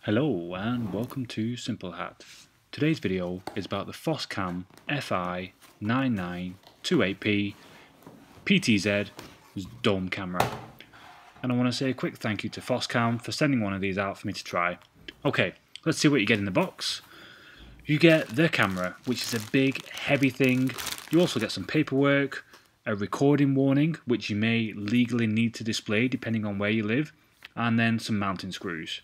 Hello and welcome to Simple Hat. Today's video is about the Foscam FI9928P PTZ dome camera. And I want to say a quick thank you to Foscam for sending one of these out for me to try. Okay, let's see what you get in the box. You get the camera, which is a big, heavy thing. You also get some paperwork, a recording warning, which you may legally need to display depending on where you live, and then some mounting screws.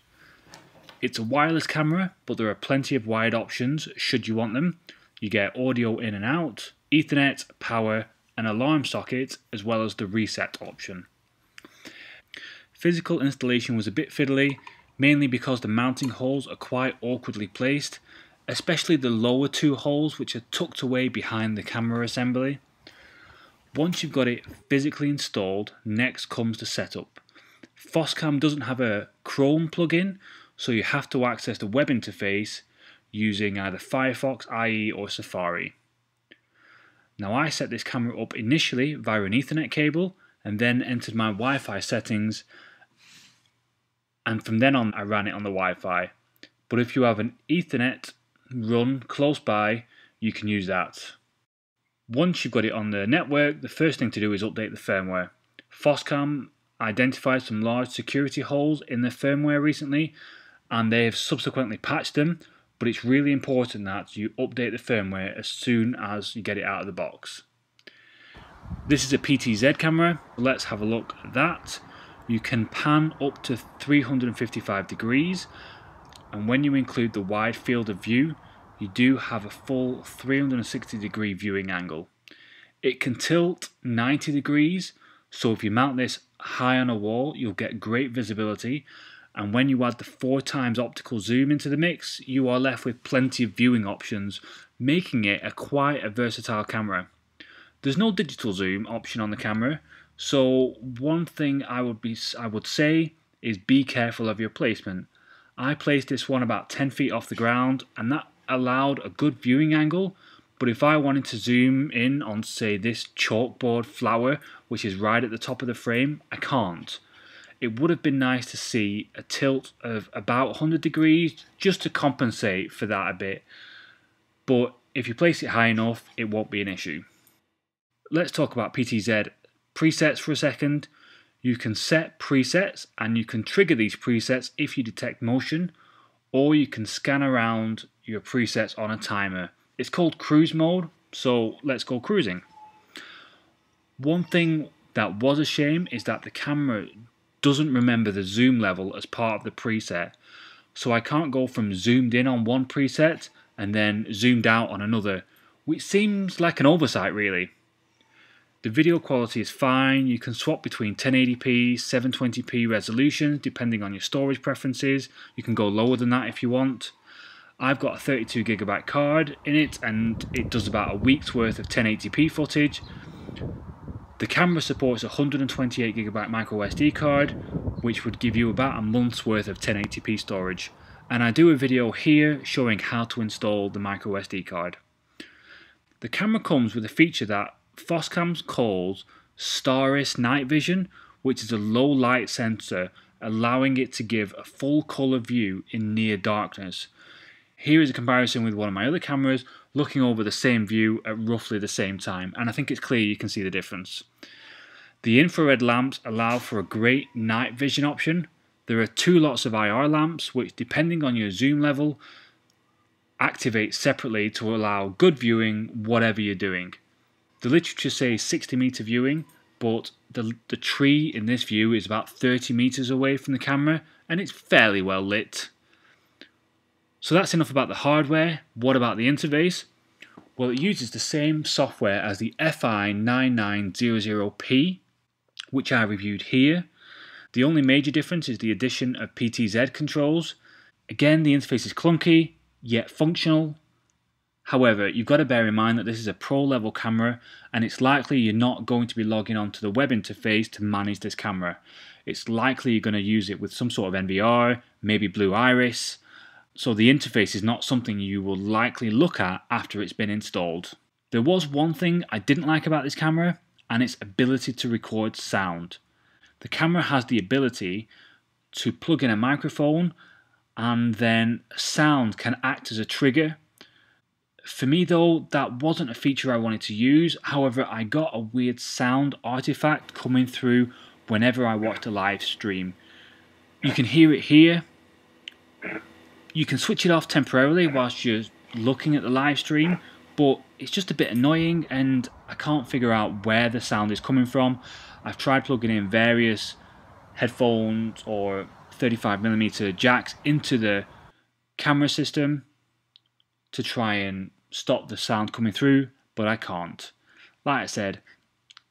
It's a wireless camera, but there are plenty of wired options should you want them. You get audio in and out, Ethernet, power, an alarm socket, as well as the reset option. Physical installation was a bit fiddly, mainly because the mounting holes are quite awkwardly placed, especially the lower two holes which are tucked away behind the camera assembly. Once you've got it physically installed, next comes the setup. Foscam doesn't have a Chrome plugin, so you have to access the web interface using either Firefox, IE or Safari. Now I set this camera up initially via an Ethernet cable and then entered my Wi-Fi settings, and from then on I ran it on the Wi-Fi. But if you have an Ethernet run close by, you can use that. Once you've got it on the network, the first thing to do is update the firmware. Foscam identified some large security holes in the firmware recently, and they have subsequently patched them, but it's really important that you update the firmware as soon as you get it out of the box. This is a PTZ camera. Let's have a look at that. You can pan up to 355 degrees, and when you include the wide field of view, you do have a full 360 degree viewing angle. It can tilt 90 degrees, so if you mount this high on a wall, you'll get great visibility. And when you add the 4x optical zoom into the mix, you are left with plenty of viewing options, making it quite a versatile camera. There's no digital zoom option on the camera, so one thing I would say is be careful of your placement. I placed this one about 10 feet off the ground, and that allowed a good viewing angle, but if I wanted to zoom in on, say, this chalkboard flower, which is right at the top of the frame, I can't. It would have been nice to see a tilt of about 100 degrees just to compensate for that a bit, but if you place it high enough, it won't be an issue. Let's talk about PTZ presets for a second. You can set presets and you can trigger these presets if you detect motion, or you can scan around your presets on a timer. It's called cruise mode, so let's go cruising. One thing that was a shame is that the camera doesn't remember the zoom level as part of the preset, so I can't go from zoomed in on one preset and then zoomed out on another, which seems like an oversight really. The video quality is fine. You can swap between 1080p, 720p resolutions depending on your storage preferences. You can go lower than that if you want. I've got a 32GB card in it and it does about a week's worth of 1080p footage. The camera supports a 128GB micro SD card, which would give you about a month's worth of 1080p storage. And I do a video here showing how to install the micro SD card. The camera comes with a feature that Foscam calls Staris Night Vision, which is a low light sensor, allowing it to give a full color view in near darkness. Here is a comparison with one of my other cameras looking over the same view at roughly the same time, and I think it's clear you can see the difference. The infrared lamps allow for a great night vision option. There are two lots of IR lamps which, depending on your zoom level, activate separately to allow good viewing whatever you're doing. The literature says 60 meter viewing, but the tree in this view is about 30 meters away from the camera and it's fairly well lit. So that's enough about the hardware. What about the interface? Well, it uses the same software as the FI9900P, which I reviewed here. The only major difference is the addition of PTZ controls. Again, the interface is clunky, yet functional. However, you've got to bear in mind that this is a pro level camera and it's likely you're not going to be logging onto the web interface to manage this camera. It's likely you're going to use it with some sort of NVR, maybe Blue Iris. So the interface is not something you will likely look at after it's been installed. There was one thing I didn't like about this camera, and its ability to record sound. The camera has the ability to plug in a microphone and then sound can act as a trigger. For me though, that wasn't a feature I wanted to use. However, I got a weird sound artifact coming through whenever I watched a live stream. You can hear it here. You can switch it off temporarily whilst you're looking at the live stream, but it's just a bit annoying and I can't figure out where the sound is coming from. I've tried plugging in various headphones or 35mm jacks into the camera system to try and stop the sound coming through, but I can't. Like I said,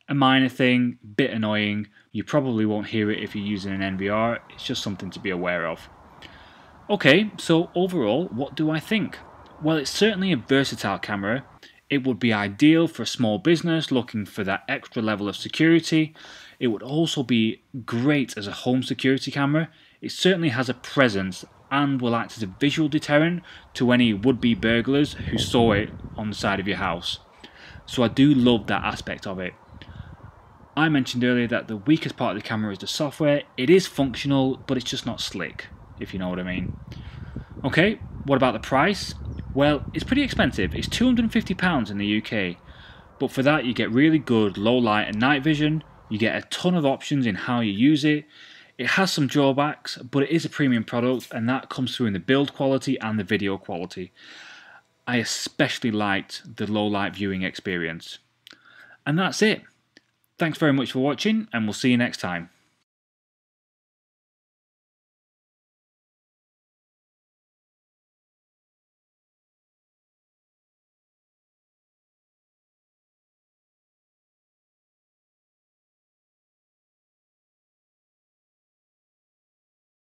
a minor thing, bit annoying. You probably won't hear it if you're using an NVR. It's just something to be aware of. Okay, so overall, what do I think? Well, it's certainly a versatile camera. It would be ideal for a small business looking for that extra level of security. It would also be great as a home security camera. It certainly has a presence and will act as a visual deterrent to any would-be burglars who saw it on the side of your house. So I do love that aspect of it. I mentioned earlier that the weakest part of the camera is the software. It is functional, but it's just not slick, if you know what I mean. Okay, what about the price? Well, it's pretty expensive. It's £250 in the UK. But for that you get really good low light and night vision. You get a ton of options in how you use it. It has some drawbacks, but it is a premium product, and that comes through in the build quality and the video quality. I especially liked the low light viewing experience. And that's it. Thanks very much for watching, and we'll see you next time.